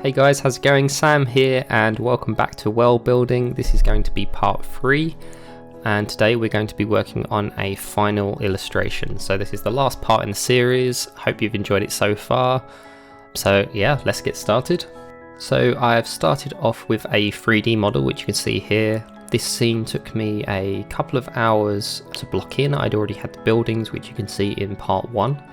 Hey guys, how's it going? Sam here and welcome back to World Building. This is going to be part 3 and today we're going to be working on a final illustration. So this is the last part in the series. Hope you've enjoyed it so far. So yeah, let's get started. So I've started off with a 3D model, which you can see here. This scene took me a couple of hours to block in. I'd already had the buildings, which you can see in part 1.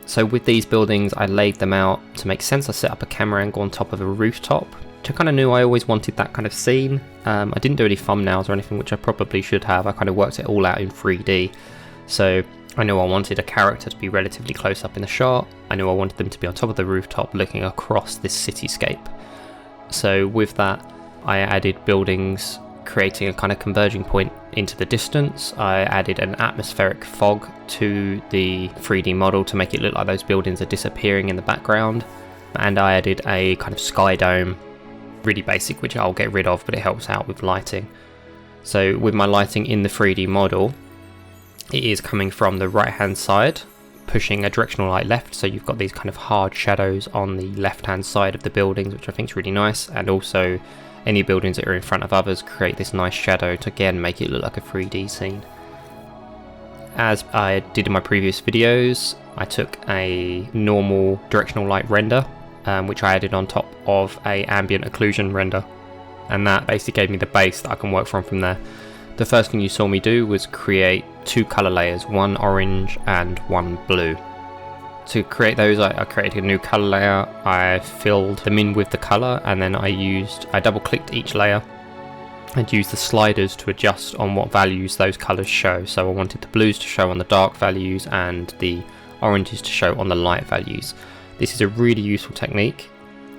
So with these buildings, I laid them out to make sense. I set up a camera angle on top of a rooftop, which I kind of knew I always wanted that kind of scene. I didn't do any thumbnails or anything, which I probably should have. I kind of worked it all out in 3D. So I knew I wanted a character to be relatively close up in the shot. I knew I wanted them to be on top of the rooftop looking across this cityscape. So with that, I added buildings creating a kind of converging point into the distance. I added an atmospheric fog to the 3D model to make it look like those buildings are disappearing in the background, and I added a kind of sky dome, really basic, which I'll get rid of, but it helps out with lighting. So with my lighting in the 3D model, it is coming from the right hand side, pushing a directional light left, so you've got these kind of hard shadows on the left hand side of the buildings, which I think is really nice, and also any buildings that are in front of others create this nice shadow to again make it look like a 3D scene. As I did in my previous videos, I took a normal directional light render, which I added on top of a ambient occlusion render, and that basically gave me the base that I can work from there. The first thing you saw me do was create 2 color layers, one orange and one blue. To create those, I created a new color layer, I filled them in with the color, and then I double clicked each layer and used the sliders to adjust on what values those colors show. So I wanted the blues to show on the dark values and the oranges to show on the light values. This is a really useful technique.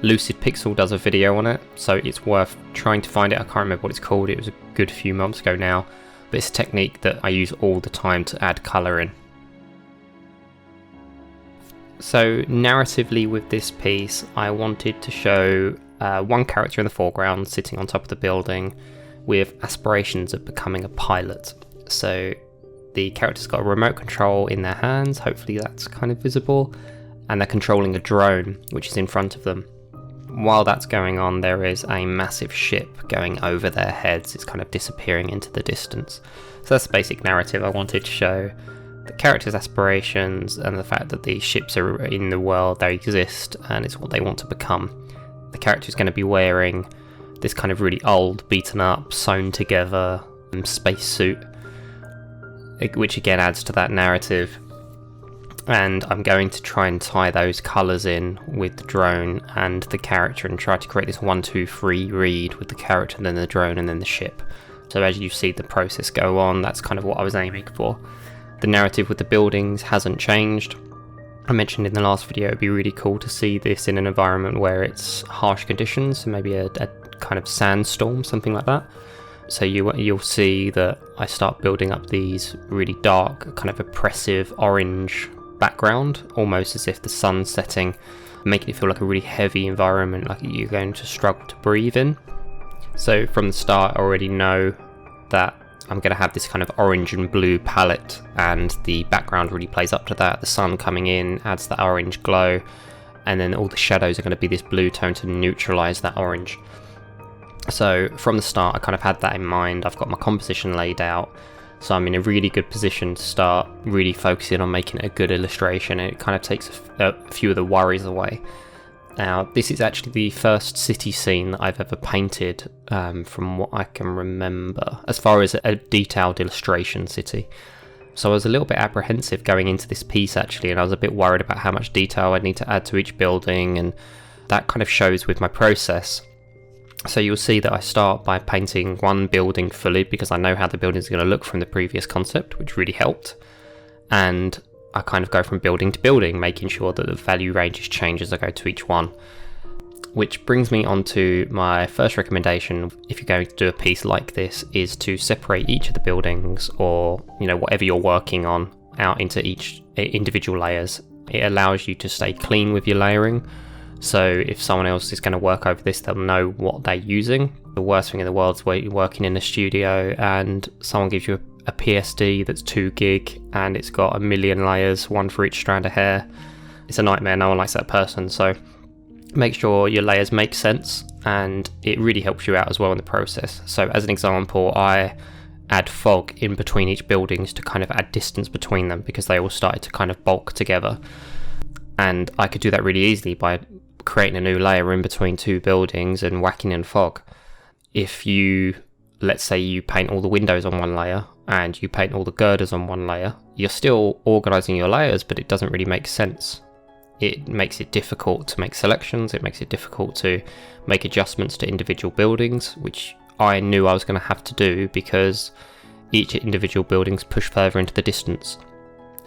Lucid Pixel does a video on it, so it's worth trying to find it. I can't remember what it's called, it was a good few months ago now, but it's a technique that I use all the time to add color in. So narratively with this piece, I wanted to show one character in the foreground sitting on top of the building with aspirations of becoming a pilot. So the character's got a remote control in their hands, hopefully that's kind of visible, and they're controlling a drone which is in front of them. While that's going on, there is a massive ship going over their heads. It's kind of disappearing into the distance. So that's the basic narrative I wanted to show. The characters' aspirations and the fact that these ships are in the world, they exist, and it's what they want to become. The character is going to be wearing this kind of really old, beaten up, sewn together spacesuit, which again adds to that narrative. And I'm going to try and tie those colours in with the drone and the character and try to create this 1, 2, 3 read with the character, then the drone, and then the ship. So as you see the process go on, that's kind of what I was aiming for. The narrative with the buildings hasn't changed. I mentioned in the last video it'd be really cool to see this in an environment where it's harsh conditions, so maybe a kind of sandstorm, something like that. So you'll see that I start building up these really dark, kind of oppressive orange background, almost as if the sun's setting, making it feel like a really heavy environment, like you're going to struggle to breathe in. So from the start I already know that I'm going to have this kind of orange and blue palette, and the background really plays up to that. The sun coming in adds that orange glow, and then all the shadows are going to be this blue tone to neutralize that orange. So from the start I kind of had that in mind. I've got my composition laid out, so I'm in a really good position to start really focusing on making it a good illustration, and it kind of takes a few of the worries away. Now, this is actually the first city scene that I've ever painted, from what I can remember, as far as a detailed illustration city. So I was a little bit apprehensive going into this piece actually, and I was a bit worried about how much detail I'd need to add to each building, and that kind of shows with my process. So you'll see that I start by painting one building fully because I know how the building is going to look from the previous concept, which really helped. And I kind of go from building to building, making sure that the value ranges change as I go to each one. Which brings me on to my first recommendation, if you're going to do a piece like this, is to separate each of the buildings, or whatever you're working on, out into each individual layers. It allows you to stay clean with your layering. So if someone else is going to work over this, they'll know what they're using. The worst thing in the world is where you're working in a studio and someone gives you a PSD that's 2 gig and it's got 1 million layers, one for each strand of hair. It's a nightmare, no one likes that person. So make sure your layers make sense, and it really helps you out as well in the process. So as an example, I add fog in between each buildings to kind of add distance between them because they all started to kind of bulk together. And I could do that really easily by creating a new layer in between two buildings and whacking in fog. If you, let's say you paint all the windows on one layer and you paint all the girders on one layer, you're still organizing your layers, but it doesn't really make sense. It makes it difficult to make selections, it makes it difficult to make adjustments to individual buildings, which I knew I was going to have to do because each individual buildings push further into the distance.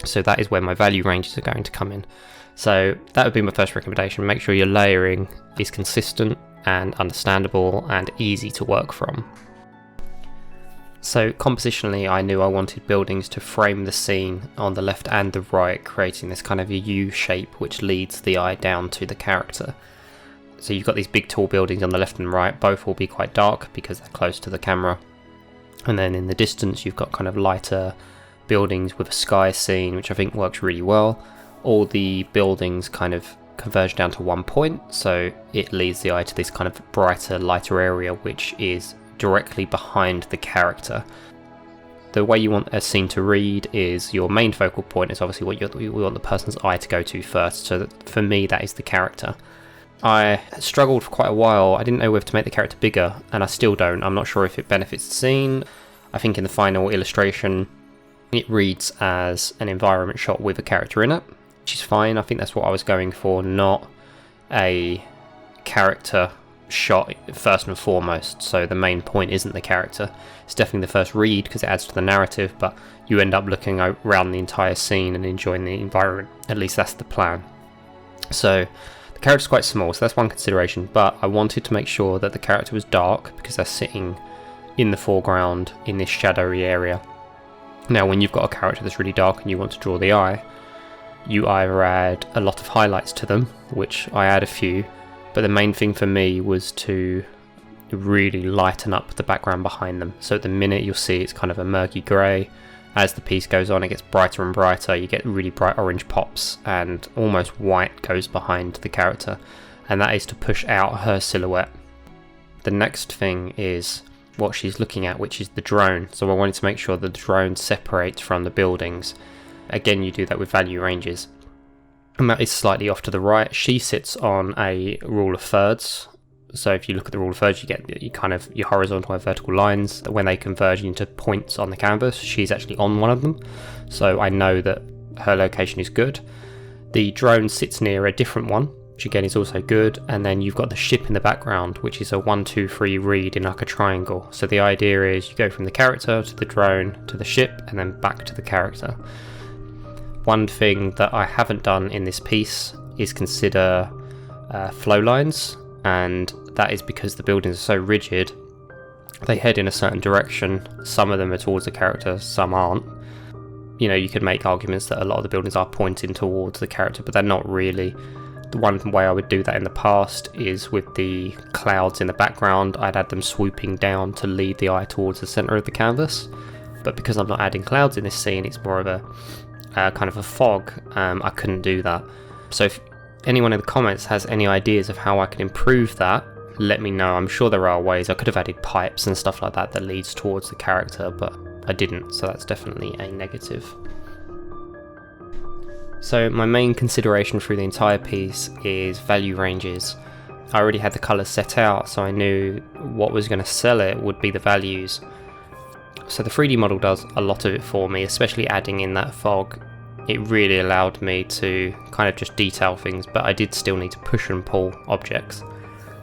So that is where my value ranges are going to come in. So that would be my first recommendation. Make sure your layering is consistent and understandable and easy to work from. So compositionally, I knew I wanted buildings to frame the scene on the left and the right, creating this kind of a U shape which leads the eye down to the character. So you've got these big tall buildings on the left and right, both will be quite dark because they're close to the camera. And then in the distance you've got kind of lighter buildings with a sky scene, which I think works really well. All the buildings kind of converge down to one point, so it leads the eye to this kind of brighter, lighter area which is directly behind the character. The way you want a scene to read is your main focal point is obviously what you want the person's eye to go to first, so that for me that is the character. I struggled for quite a while. I didn't know whether to make the character bigger, and I still don't. I'm not sure if it benefits the scene. I think in the final illustration it reads as an environment shot with a character in it, which is fine. I think that's what I was going for, not a character shot first and foremost. So the main point isn't the character. It's definitely the first read because it adds to the narrative, but you end up looking around the entire scene and enjoying the environment. At least that's the plan. So the character's quite small, so that's one consideration, but I wanted to make sure that the character was dark because they're sitting in the foreground in this shadowy area. Now when you've got a character that's really dark and you want to draw the eye, you either add a lot of highlights to them, which I add a few, but the main thing for me was to really lighten up the background behind them. So at the minute you'll see it's kind of a murky grey. As the piece goes on, it gets brighter and brighter. You get really bright orange pops and almost white goes behind the character, and that is to push out her silhouette. The next thing is what she's looking at, which is the drone. So I wanted to make sure that the drone separates from the buildings. Again, you do that with value ranges, and that is slightly off to the right. She sits on a rule of thirds. So if you look at the rule of thirds, you get your horizontal and vertical lines that when they converge into points on the canvas, she's actually on one of them. So I know that her location is good. The drone sits near a different one, which again is also good. And then you've got the ship in the background, which is a 1, 2, 3 read in like a triangle. So the idea is you go from the character to the drone to the ship and then back to the character. One thing that I haven't done in this piece is consider flow lines. And that is because the buildings are so rigid, they head in a certain direction. Some of them are towards the character, some aren't. You know, you could make arguments that a lot of the buildings are pointing towards the character, but they're not really. The one way I would do that in the past is with the clouds in the background. I'd add them swooping down to lead the eye towards the centre of the canvas. But because I'm not adding clouds in this scene, it's more of a kind of a fog. I couldn't do that. So if anyone in the comments has any ideas of how I can improve that, let me know. I'm sure there are ways. I could have added pipes and stuff like that leads towards the character, but I didn't, so that's definitely a negative. So my main consideration through the entire piece is value ranges. I already had the colours set out, so I knew what was going to sell it would be the values. So the 3D model does a lot of it for me, especially adding in that fog. It really allowed me to kind of just detail things, but I did still need to push and pull objects.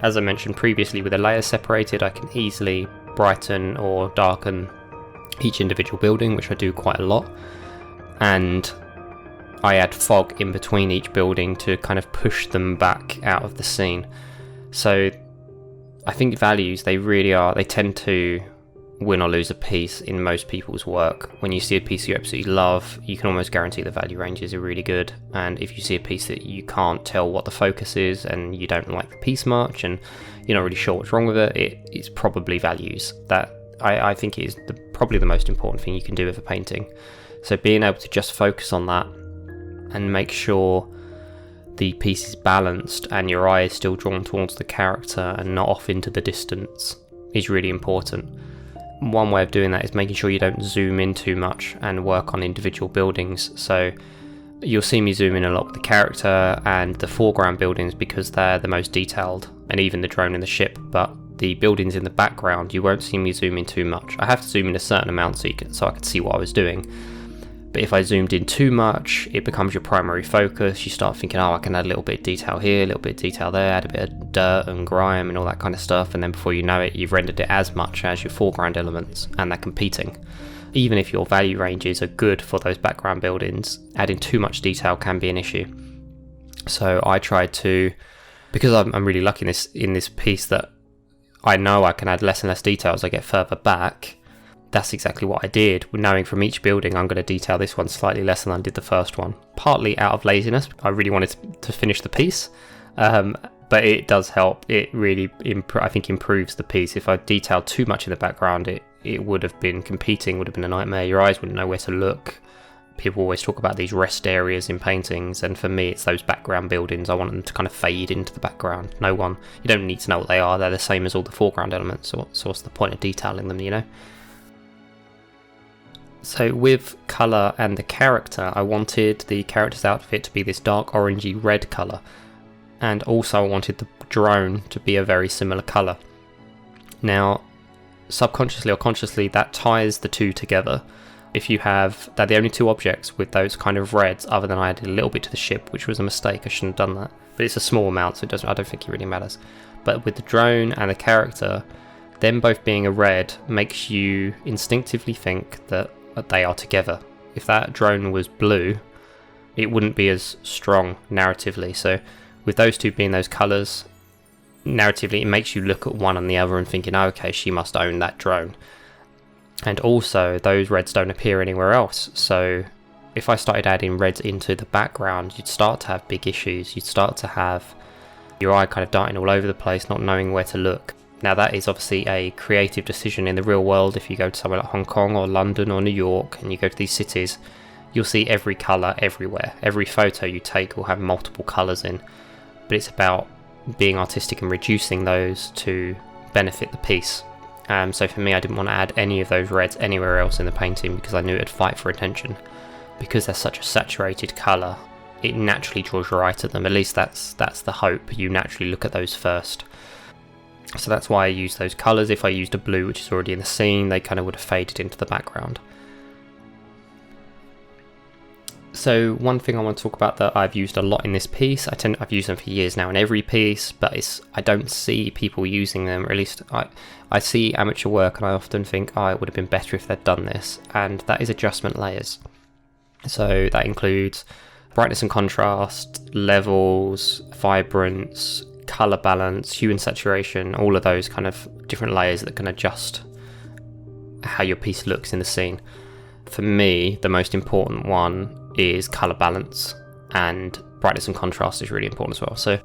As I mentioned previously, with the layers separated, I can easily brighten or darken each individual building, which I do quite a lot. And I add fog in between each building to kind of push them back out of the scene. So I think values, they tend to win or lose a piece in most people's work. When you see a piece you absolutely love, you can almost guarantee the value ranges are really good. And if you see a piece that you can't tell what the focus is and you don't like the piece much and you're not really sure what's wrong with it, it's probably values. That I think is probably the most important thing you can do with a painting. So being able to just focus on that and make sure the piece is balanced and your eye is still drawn towards the character and not off into the distance is really important. One way of doing that is making sure you don't zoom in too much and work on individual buildings. So you'll see me zoom in a lot with the character and the foreground buildings because they're the most detailed, and even the drone and the ship, but the buildings in the background you won't see me zoom in too much. I have to zoom in a certain amount so I could see what I was doing. But if I zoomed in too much, it becomes your primary focus. You start thinking, oh, I can add a little bit of detail here, a little bit of detail there, add a bit of dirt and grime and all that kind of stuff, and then before you know it, you've rendered it as much as your foreground elements, and they're competing. Even if your value ranges are good for those background buildings, adding too much detail can be an issue. So I try to, because I'm really lucky in this piece that I know I can add less and less detail as I get further back. That's exactly what I did. Knowing from each building I'm going to detail this one slightly less than I did the first one. Partly out of laziness. I really wanted to finish the piece. But it does help. It really, I think, improves the piece. If I detailed too much in the background, it would have been competing, would have been a nightmare. Your eyes wouldn't know where to look. People always talk about these rest areas in paintings, and for me it's those background buildings. I want them to kind of fade into the background. You don't need to know what they are. They're the same as all the foreground elements, so what's the point of detailing them, you know? So with colour and the character, I wanted the character's outfit to be this dark orangey red colour, and also I wanted the drone to be a very similar colour. Now, subconsciously or consciously, that ties the two together. If you have, they're the only two objects with those kind of reds, other than I added a little bit to the ship, which was a mistake. I shouldn't have done that, but it's a small amount, so I don't think it really matters. But with the drone and the character, them both being a red makes you instinctively think that they are together. If that drone was blue, it wouldn't be as strong narratively. So with those two being those colours, narratively it makes you look at one and the other and thinking, oh, okay, she must own that drone. And also those reds don't appear anywhere else, so if I started adding reds into the background, you'd start to have big issues. You'd start to have your eye kind of darting all over the place, not knowing where to look. Now that is obviously a creative decision in the real world. If you go to somewhere like Hong Kong or London or New York and you go to these cities, you'll see every colour everywhere. Every photo you take will have multiple colours in, but it's about being artistic and reducing those to benefit the piece. So for me, I didn't want to add any of those reds anywhere else in the painting because I knew it'd fight for attention. Because they're such a saturated colour, it naturally draws your eye to them. At least that's the hope. You naturally look at those first. So that's why I used those colours. If I used a blue, which is already in the scene, they kind of would have faded into the background. So one thing I want to talk about that I've used a lot in this piece, I've used them for years now in every piece, but I don't see people using them, or at least I see amateur work and I often think, oh, it would have been better if they'd done this, and that is adjustment layers. So that includes brightness and contrast, levels, vibrance, colour balance, hue and saturation, all of those kind of different layers that can adjust how your piece looks in the scene. For me, the most important one is colour balance, and brightness and contrast is really important as well. So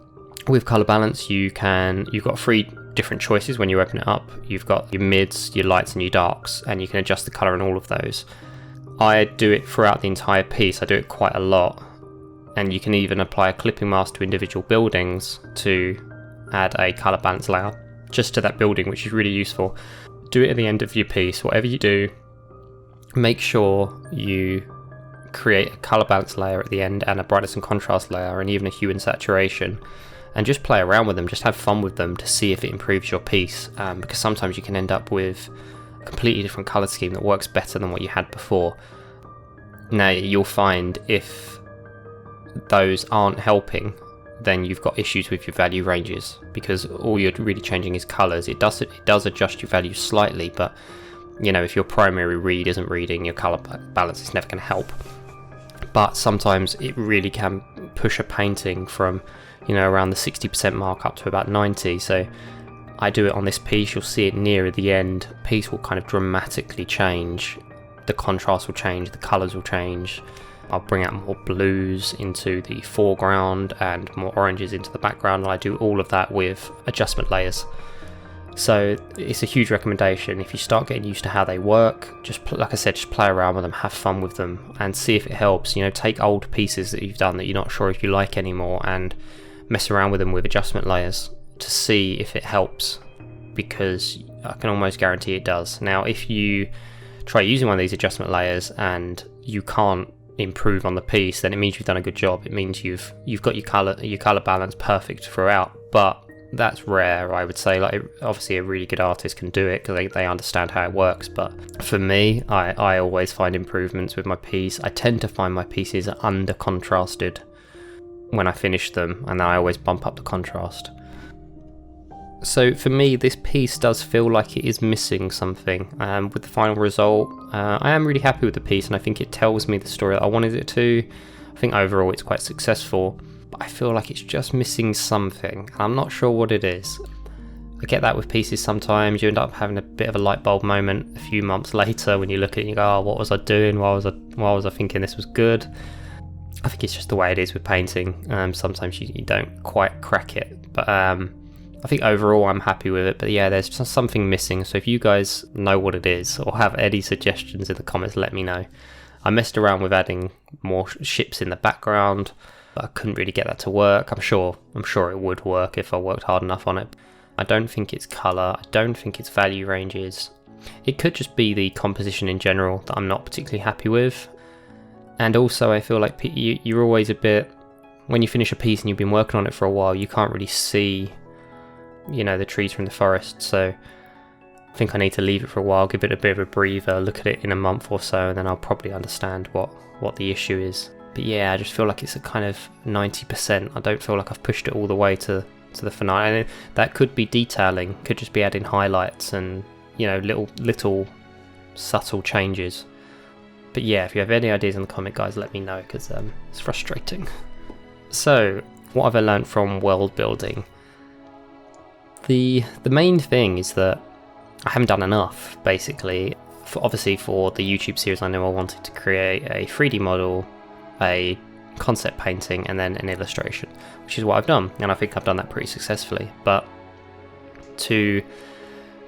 with colour balance, you've got 3 different choices when you open it up. You've got your mids, your lights and your darks, and you can adjust the colour in all of those. I do it throughout the entire piece. I do it quite a lot, and you can even apply a clipping mask to individual buildings to add a colour balance layer just to that building, which is really useful. Do it at the end of your piece. Whatever you do, make sure you create a colour balance layer at the end and a brightness and contrast layer and even a hue and saturation, and just play around with them, just have fun with them to see if it improves your piece, because sometimes you can end up with a completely different colour scheme that works better than what you had before. Now you'll find if those aren't helping, then you've got issues with your value ranges, because all you're really changing is colours. It does adjust your values slightly, but you know, if your primary read isn't reading, your colour balance is never going to help. But sometimes it really can push a painting from, you know, around the 60% mark up to about 90. So I do it on this piece. You'll see it nearer the end. The piece will kind of dramatically change. The contrast will change, the colours will change. I'll bring out more blues into the foreground and more oranges into the background, and I do all of that with adjustment layers. So it's a huge recommendation. If you start getting used to how they work, just like I said, just play around with them, have fun with them, and see if it helps. You know, take old pieces that you've done that you're not sure if you like anymore, and mess around with them with adjustment layers to see if it helps, because I can almost guarantee it does. Now, if you try using one of these adjustment layers and you can't improve on the piece, then it means you've done a good job. It means you've got your color balance perfect throughout, but that's rare, I would say. Like, obviously a really good artist can do it because they understand how it works, but for me, I always find improvements with my piece. I tend to find my pieces are under contrasted when I finish them, and then I always bump up the contrast. So for me, this piece does feel like it is missing something. With the final result, I am really happy with the piece, and I think it tells me the story that I wanted it to. I think overall it's quite successful, but I feel like it's just missing something, and I'm not sure what it is. I get that with pieces sometimes. You end up having a bit of a light bulb moment a few months later when you look at it and you go, oh, what was I doing? Why was I thinking this was good? I think it's just the way it is with painting. Sometimes you don't quite crack it, but I think overall I'm happy with it. But yeah, there's just something missing. So if you guys know what it is or have any suggestions in the comments, let me know. I messed around with adding more ships in the background, but I couldn't really get that to work. I'm sure it would work if I worked hard enough on it. I don't think it's colour. I don't think it's value ranges. It could just be the composition in general that I'm not particularly happy with. And also I feel like you're always a bit, when you finish a piece and you've been working on it for a while, you can't really see, you know, the trees from the forest. So I think I need to leave it for a while, give it a bit of a breather, look at it in a month or so, and then I'll probably understand what the issue is. But yeah, I just feel like it's a kind of 90%. I don't feel like I've pushed it all the way to the finale. And that could be detailing, could just be adding highlights and, you know, little subtle changes. But yeah, if you have any ideas in the comment, guys, let me know, because it's frustrating. So, what have I learned from world building? The main thing is that I haven't done enough, basically. Obviously, for the YouTube series, I know I wanted to create a 3D model, a concept painting, and then an illustration, which is what I've done, and I think I've done that pretty successfully. But to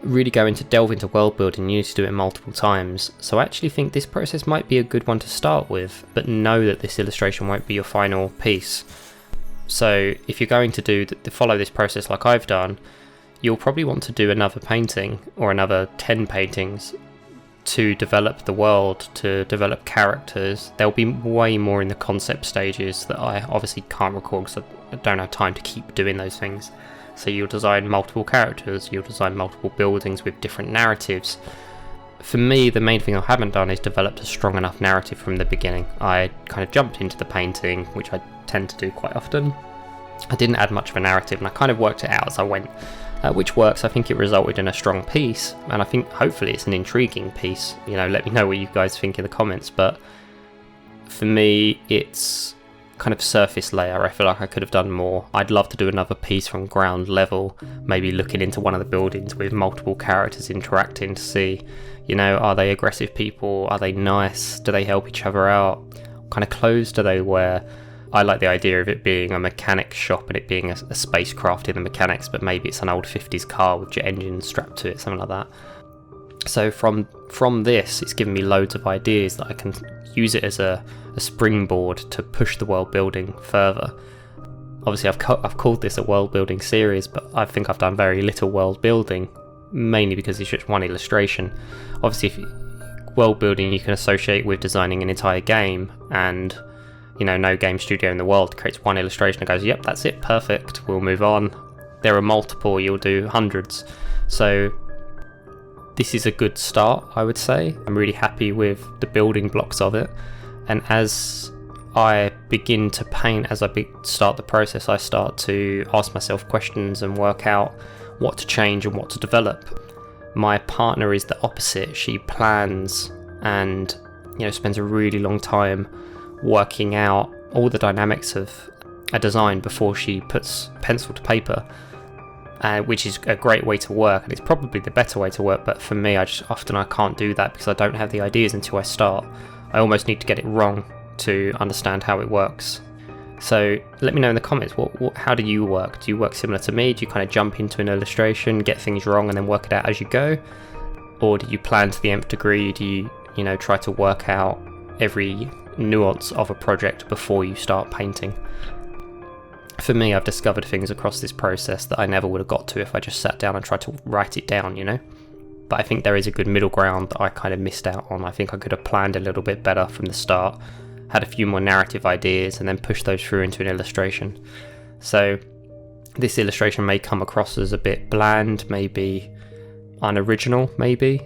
really delve into world building, you need to do it multiple times. So I actually think this process might be a good one to start with, but know that this illustration won't be your final piece. So if you're going to follow this process like I've done, you'll probably want to do another painting or another 10 paintings to develop the world, to develop characters. There'll be way more in the concept stages that I obviously can't record because I don't have time to keep doing those things. So you'll design multiple characters, you'll design multiple buildings with different narratives. For me, the main thing I haven't done is developed a strong enough narrative from the beginning. I kind of jumped into the painting, which I tend to do quite often. I didn't add much of a narrative, and I kind of worked it out as I went, which works. I think it resulted in a strong piece, and I think hopefully it's an intriguing piece. You know, let me know what you guys think in the comments, but for me, it's kind of surface layer. I feel like I could have done more. I'd love to do another piece from ground level, maybe looking into one of the buildings with multiple characters interacting to see, you know, are they aggressive people? Are they nice? Do they help each other out? What kind of clothes do they wear? I like the idea of it being a mechanic shop and it being a spacecraft in the mechanics, but maybe it's an old 50s car with jet engines strapped to it, something like that. So from this, it's given me loads of ideas that I can use it as a springboard to push the world building further. Obviously, I've called this a world building series, but I think I've done very little world building, mainly because it's just one illustration. Obviously, world building you can associate with designing an entire game, and you know, no game studio in the world creates one illustration and goes, yep, that's it, perfect, we'll move on. There are multiple, you'll do hundreds. So this is a good start, I would say. I'm really happy with the building blocks of it, and as I begin to paint, as I start the process, I start to ask myself questions and work out what to change and what to develop. My partner is the opposite. She plans and, you know, spends a really long time working out all the dynamics of a design before she puts pencil to paper, which is a great way to work, and it's probably the better way to work. But for me, I can't do that because I don't have the ideas until I start. I almost need to get it wrong to understand how it works. So let me know in the comments, how do you work? Do you work similar to me? Do you kind of jump into an illustration, get things wrong, and then work it out as you go? Or do you plan to the nth degree? Do you try to work out every nuance of a project before you start painting? For me, I've discovered things across this process that I never would have got to if I just sat down and tried to write it down, But I think there is a good middle ground that I kind of missed out on. I think I could have planned a little bit better from the start, had a few more narrative ideas, and then pushed those through into an illustration. So this illustration may come across as a bit bland, maybe unoriginal, maybe.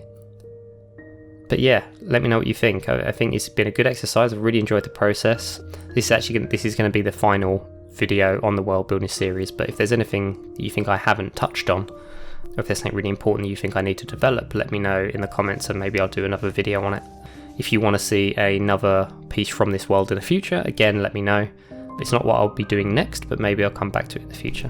But yeah, let me know what you think. I think it's been a good exercise. I've really enjoyed the process. This is going to be the final video on the world building series, but if there's anything that you think I haven't touched on, or if there's something really important that you think I need to develop, let me know in the comments and maybe I'll do another video on it. If you want to see another piece from this world in the future, again, let me know. It's not what I'll be doing next, but maybe I'll come back to it in the future.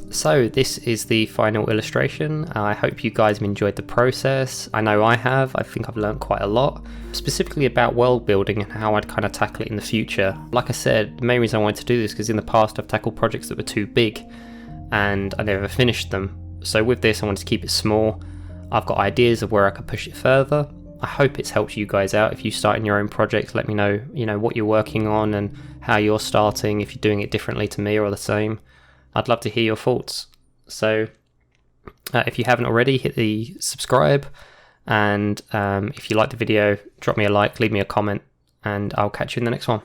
So this is the final illustration. I hope you guys have enjoyed the process. I know I have. I think I've learned quite a lot, specifically about world building and how I'd kind of tackle it in the future. Like I said, the main reason I wanted to do this because in the past I've tackled projects that were too big and I never finished them. So with this, I wanted to keep it small. I've got ideas of where I could push it further. I hope it's helped you guys out. If you start in your own projects, let me know, what you're working on and how you're starting, if you're doing it differently to me or the same. I'd love to hear your thoughts. So if you haven't already, hit the subscribe, and if you like the video, drop me a like, leave me a comment, and I'll catch you in the next one.